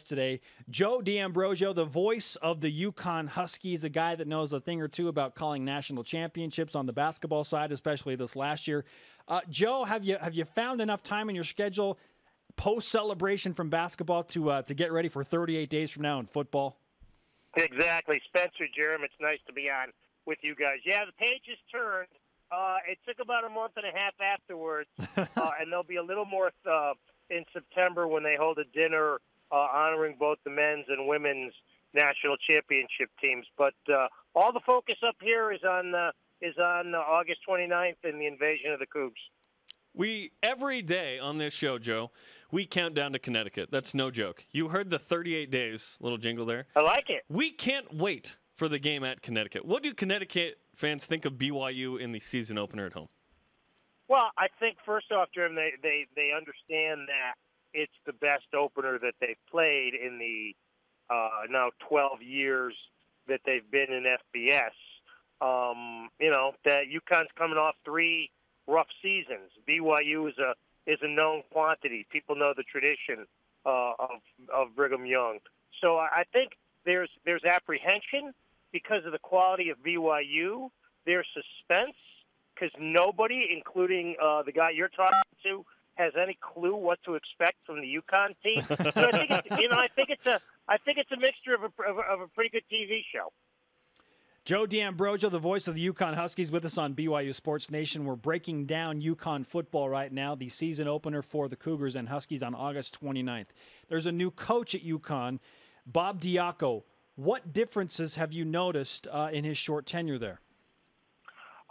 today. Joe D'Ambrosio, the voice of the UConn Huskies, a guy that knows a thing or two about calling national championships on the basketball side, especially this last year. Joe, have you found enough time in your schedule post-celebration from basketball to get ready for 38 days from now in football? Exactly. Spencer, Jeremy, it's nice to be on with you guys. Yeah, the pages turned. It took about a month and a half afterwards, and there'll be a little more in September when they hold a dinner honoring both the men's and women's national championship teams. But all the focus up here is on August 29th and the invasion of the Cougs. We, every day on this show, Joe, we count down to Connecticut. That's no joke. You heard the 38 days, little jingle there. I like it. We can't wait for the game at Connecticut. What do Connecticut fans think of BYU in the season opener at home? Well, I think first off, Jim, they understand that it's the best opener that they've played in the now 12 years that they've been in FBS. That UConn's coming off 3 rough seasons. BYU is a known quantity. People know the tradition of Brigham Young. So I think there's apprehension because of the quality of BYU. There's suspense because nobody, including the guy you're talking to, has any clue what to expect from the UConn team. So I think it's a mixture of a pretty good TV show. Joe D'Ambrosio, the voice of the UConn Huskies, with us on BYU Sports Nation. We're breaking down UConn football right now, the season opener for the Cougars and Huskies on August 29th. There's a new coach at UConn, Bob Diaco. What differences have you noticed in his short tenure there?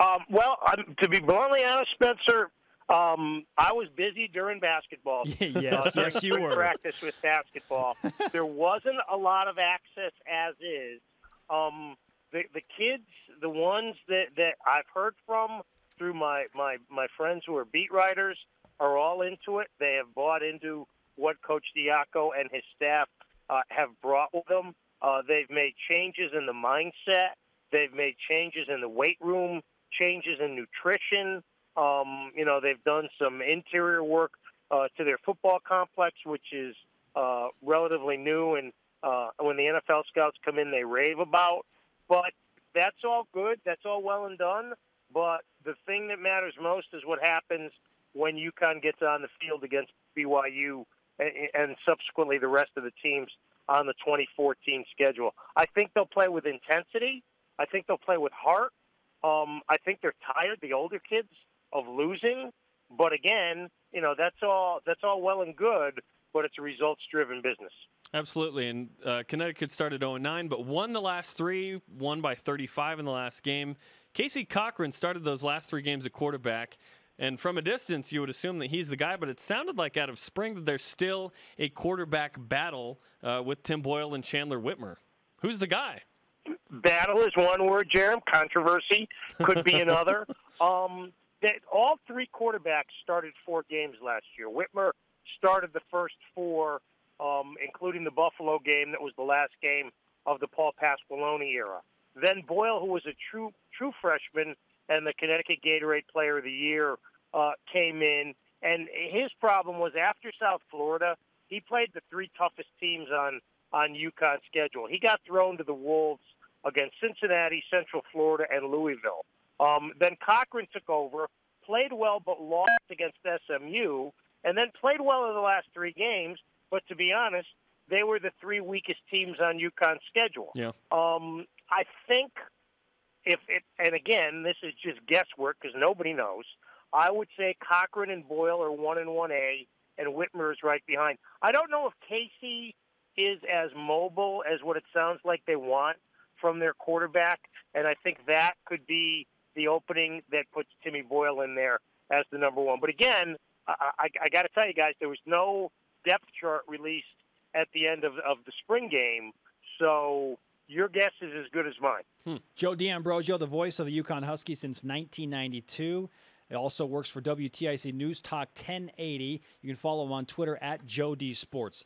To be bluntly honest, Spencer, I was busy during basketball. Yes, you were. Practice with basketball. There wasn't a lot of access as is. The kids, the ones that I've heard from through my friends who are beat writers, are all into it. They have bought into what Coach Diaco and his staff have brought with them. They've made changes in the mindset. They've made changes in the weight room, changes in nutrition. They've done some interior work to their football complex, which is relatively new. And when the NFL scouts come in, they rave about. But that's all good. That's all well and done. But the thing that matters most is what happens when UConn gets on the field against BYU and subsequently the rest of the teams on the 2014 schedule. I think they'll play with intensity. I think they'll play with heart. I think they're tired, the older kids, of losing. But again, that's all well and good, but it's a results-driven business. Absolutely, and Connecticut started 0-9, but won the last 3, won by 35 in the last game. Casey Cochran started those last 3 games at quarterback, and from a distance, you would assume that he's the guy, but it sounded like out of spring that there's still a quarterback battle with Tim Boyle and Chandler Whitmer. Who's the guy? Battle is one word, Jerem. Controversy could be another. All 3 quarterbacks started 4 games last year. Whitmer started the first 4, including the Buffalo game that was the last game of the Paul Pasqualoni era. Then Boyle, who was a true freshman and the Connecticut Gatorade Player of the Year, came in. And his problem was after South Florida, he played the 3 toughest teams on UConn's schedule. He got thrown to the Wolves against Cincinnati, Central Florida, and Louisville. Then Cochran took over, played well but lost against SMU, and then played well in the last 3 games. But to be honest, they were the 3 weakest teams on UConn's schedule. Yeah. I think and again, this is just guesswork because nobody knows, I would say Cochran and Boyle are 1 and 1A, and Whitmer is right behind. I don't know if Casey is as mobile as what it sounds like they want from their quarterback, and I think that could be the opening that puts Timmy Boyle in there as the number 1. But again, I got to tell you guys, there was no depth chart released at the end of the spring game, so your guess is as good as mine. Joe D'Ambrosio, the voice of the UConn Huskies since 1992. He also works for WTIC News Talk 1080. You can follow him on Twitter at Joe D Sports.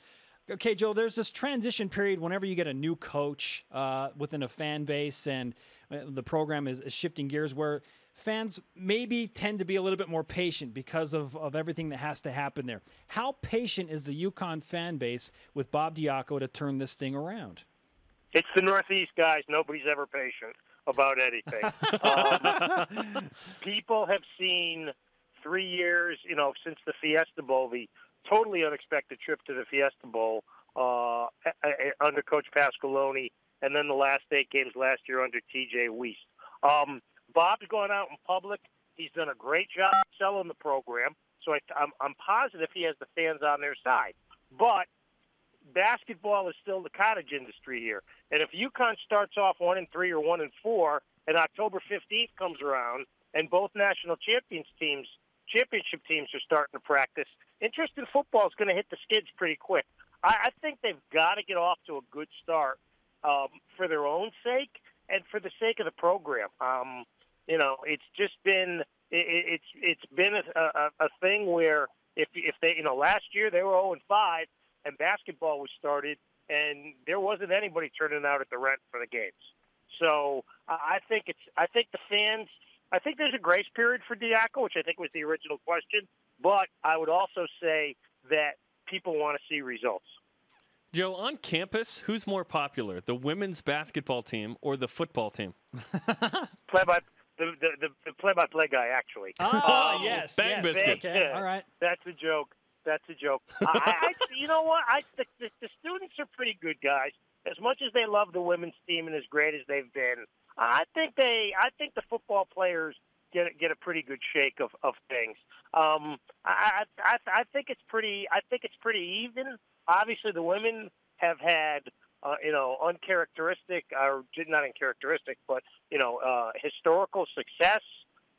Okay, Joe, there's this transition period whenever you get a new coach within a fan base and the program is shifting gears where fans maybe tend to be a little bit more patient because of everything that has to happen there. How patient is the UConn fan base with Bob Diaco to turn this thing around? It's the Northeast, guys. Nobody's ever patient about anything. People have seen 3 years, since the Fiesta Bowl, the totally unexpected trip to the Fiesta Bowl under Coach Pasqualoni, and then the last 8 games last year under TJ Weiss. Bob's gone out in public. He's done a great job selling the program, so I'm positive he has the fans on their side. But basketball is still the cottage industry here. And if UConn starts off 1-3 or 1-4, and October 15th comes around, and both national championship teams are starting to practice, interest in football is going to hit the skids pretty quick. I think they've got to get off to a good start for their own sake and for the sake of the program. It's just been it's been a thing where if they last year they were 0-5. And basketball was started, and there wasn't anybody turning out at the rent for the games. So I think the fans. I think there's a grace period for Diaco, which I think was the original question. But I would also say that people want to see results. Joe, on campus, who's more popular, the women's basketball team or the football team? The play-by-play guy, actually. Oh, yes. Bang biscuit. Okay, all right. That's a joke. You know what? The students are pretty good guys. As much as they love the women's team and as great as they've been, I think the football players get a pretty good shake of things. I think it's pretty even. Obviously, the women have had uncharacteristic, or not uncharacteristic, but historical success.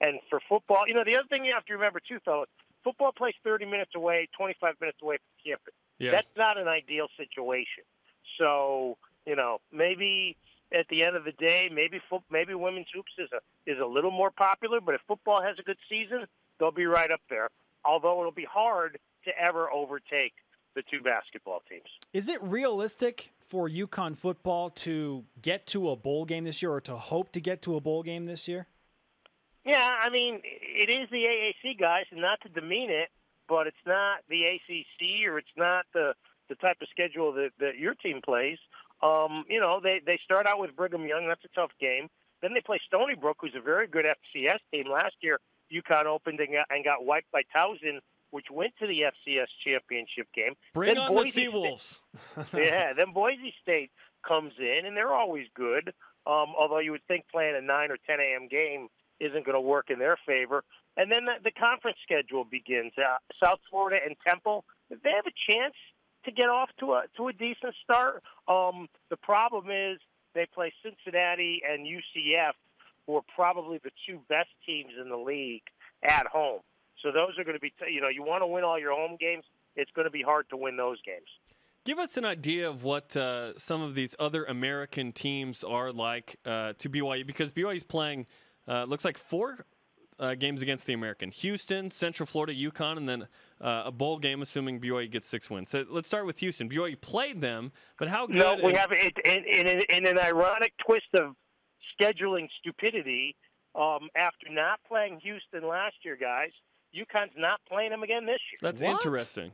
And for football, the other thing you have to remember too, fellas. Football plays 30 minutes away, 25 minutes away from campus. Yeah. That's not an ideal situation. So, maybe at the end of the day, maybe women's hoops is a little more popular. But if football has a good season, they'll be right up there. Although it'll be hard to ever overtake the 2 basketball teams. Is it realistic for UConn football to get to a bowl game this year, or to hope to get to a bowl game this year? Yeah, I mean, it is the AAC, guys, and not to demean it, but it's not the ACC, or it's not the type of schedule that your team plays. They start out with Brigham Young. That's a tough game. Then they play Stony Brook, who's a very good FCS team. Last year, UConn opened and got wiped by Towson, which went to the FCS championship game. Bring then on the Seawolves. Yeah, then Boise State comes in, and they're always good, although you would think playing a 9 or 10 a.m. game isn't going to work in their favor. And then the conference schedule begins. South Florida and Temple, they have a chance to get off to a decent start. The problem is they play Cincinnati and UCF, who are probably the 2 best teams in the league at home. So those are going to be, you want to win all your home games. It's going to be hard to win those games. Give us an idea of what some of these other American teams are like to BYU, because BYU's playing – looks like 4 games against the American. Houston, Central Florida, UConn, and then a bowl game, assuming BYU gets 6 wins. So let's start with Houston. BYU played them, but how good? No, we have it in an ironic twist of scheduling stupidity. After not playing Houston last year, guys, UConn's not playing them again this year. That's What? Interesting.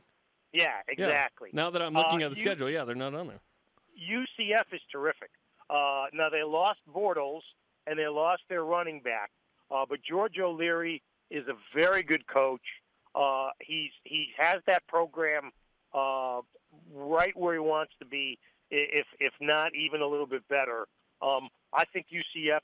Yeah, exactly. Yeah. Now that I'm looking at the schedule, they're not on there. UCF is terrific. Now, they lost Bortles, and they lost their running back. But George O'Leary is a very good coach. He has that program right where he wants to be, if not even a little bit better. I think UCF's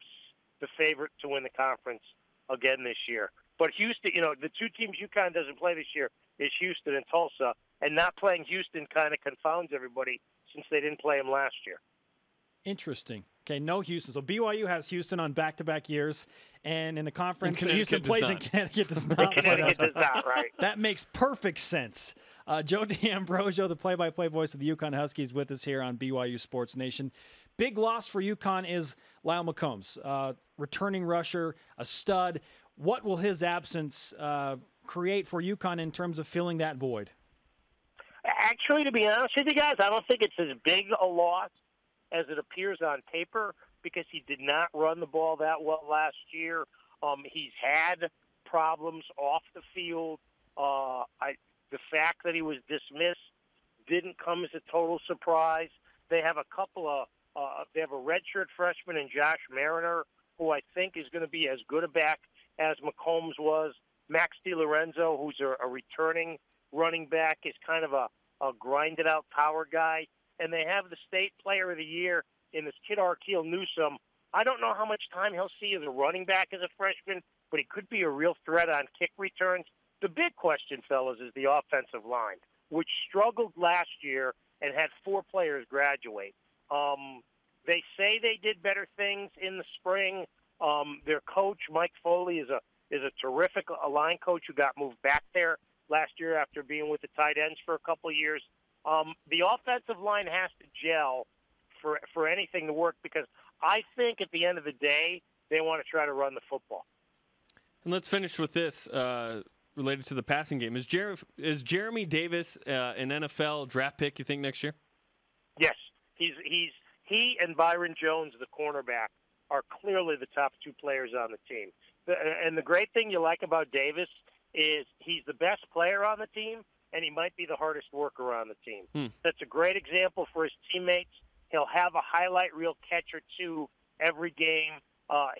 the favorite to win the conference again this year. But Houston, the 2 teams UConn doesn't play this year is Houston and Tulsa, and not playing Houston kind of confounds everybody since they didn't play them last year. Interesting. Okay, no Houston. So BYU has Houston on back-to-back years, and in the conference, And Houston plays in Connecticut. Does not. Connecticut does not, right? That makes perfect sense. Joe D'Ambrosio, the play-by-play voice of the UConn Huskies, with us here on BYU Sports Nation. Big loss for UConn is Lyle McCombs, returning rusher, a stud. What will his absence create for UConn in terms of filling that void? Actually, to be honest with you guys, I don't think it's as big a loss as it appears on paper, because he did not run the ball that well last year. He's had problems off the field. The fact that he was dismissed didn't come as a total surprise. They have a couple of they have a redshirt freshman in Josh Mariner, who I think is going to be as good a back as McCombs was. Max DiLorenzo, who's a returning running back, is kind of a grinded-out power guy. And they have the state player of the year in this kid Arkeel Newsome. I don't know how much time he'll see as a running back as a freshman, but he could be a real threat on kick returns. The big question, fellas, is the offensive line, which struggled last year and had 4 players graduate. They say they did better things in the spring. Their coach, Mike Foley, is a terrific line coach who got moved back there last year after being with the tight ends for a couple of years. The offensive line has to gel for anything to work, because I think at the end of the day, they want to try to run the football. And let's finish with this related to the passing game. Is Jeremy Davis an NFL draft pick, you think, next year? Yes. He and Byron Jones, the cornerback, are clearly the top 2 players on the team. And the great thing you like about Davis is he's the best player on the team, and he might be the hardest worker on the team. That's a great example for his teammates. He'll have a highlight reel catch or 2 every game.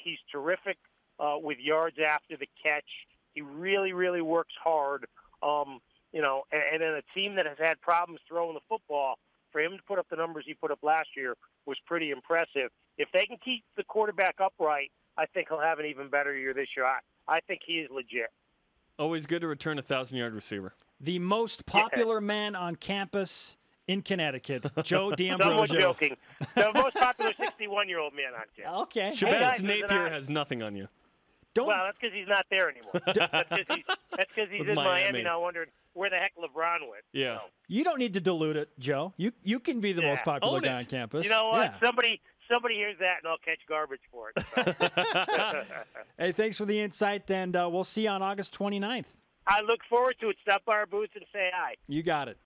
He's terrific with yards after the catch. He really, really works hard. And in a team that has had problems throwing the football, for him to put up the numbers he put up last year was pretty impressive. If they can keep the quarterback upright, I think he'll have an even better year this year. I think he is legit. Always good to return a 1,000-yard receiver. The most popular man on campus in Connecticut, Joe D'Ambrosio. Someone joking. The most popular 61-year-old man on campus. Okay. Shabazz Napier has nothing on you. Well, that's because he's not there anymore. That's because he's in Miami now wondering where the heck LeBron went. Yeah. So. You don't need to dilute it, Joe. You can be the most popular guy on campus. You know what? Yeah. Somebody hears that, and I'll catch garbage for it. So. Hey, thanks for the insight, and we'll see you on August 29th. I look forward to it. Stop by our booth and say hi. You got it.